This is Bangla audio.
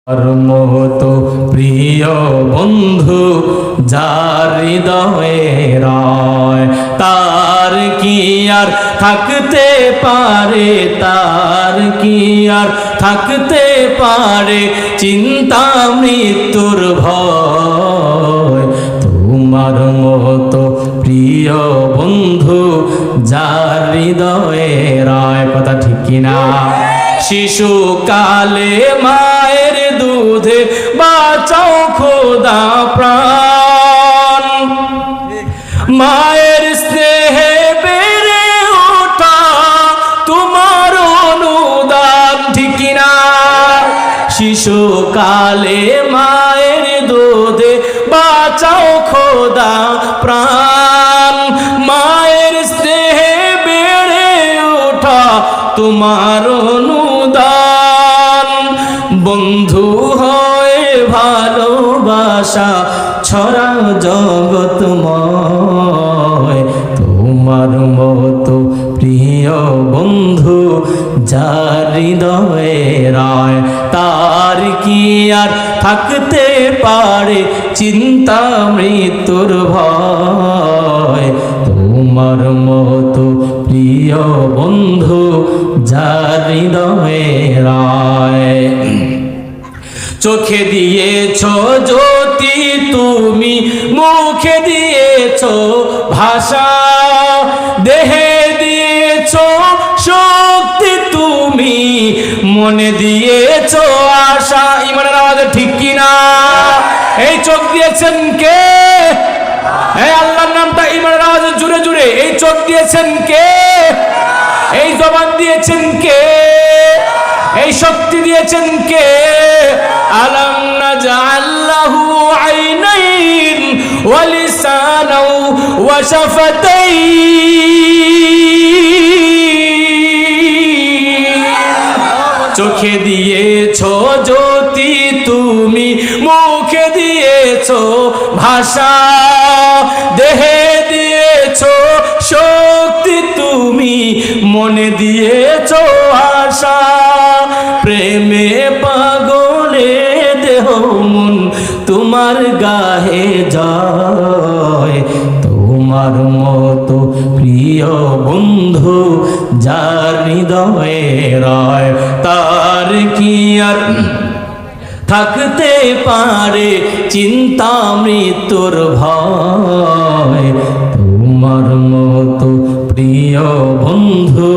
আর মতো প্রিয় বন্ধু যার হৃদয়ে রয়, তার কি আর থাকতে পারে, তার কি আর থাকতে পারে চিন্তা মৃত্যুর ভয়। তোমার মতো প্রিয় বন্ধু যার হৃদয়ে রয়, কথা ঠিক কিনা? শিশুকালে মায়ের দুধে বাঁচাও খোদা প্রাণ, মায়ের স্নেহে বেড়ে ওঠা তোমার অনুদান, ঠিক কিনা? শিশুকালে মায়ের দুধে বাঁচাও খোদা প্রাণ, মায়ের স্নেহে বেড়ে ওঠা তোমার অনুদান। বন্ধু হয়ে ভালোবাসা ছড়া জগৎময়, তোমার মতো প্রিয় বন্ধু যার হৃদয়ে রয়, তার কি আর থাকতে পারে চিন্তা মৃত্যুর ভয়। তোমার মতো প্রিয় বন্ধু যার হৃদয়ে রয়। চোখে দিয়েছ জ্যোতি তুমি, মুখে দিয়েছ ভাষা, দেহে দিয়েছ শক্তি তুমি, মনে দিয়েছ আশা। ইমানের আওয়াজে ঠিক কিনা? এই চোখ দিয়েছেন কে? এই আল্লাহর নামটা ইমানের আওয়াজে জুড়ে জুড়ে, এই চোখ দিয়েছেন কে? এই জবান দিয়েছেন কে? এই শক্তি দিয়েছেন কে? আলাম নাজআল লাহু আইনাইন ওয়া লিসানাও ওয়া শাফাতাইন। চোখে দিয়েছ জ্যোতি তুমি, মুখে দিয়েছ ভাষা, দেহে দিয়েছ শক্তি তুমি, মনে দিয়েছ আশা। প্রেমে পাগলে দেহ মন তোমার গাহে যায়, তোমার মতো প্রিয় বন্ধু যার হৃদয়ে রয়, তার কি আর থাকতে পারে চিন্তা মৃত্যুর ভয়। তোমার মতো প্রিয় বন্ধু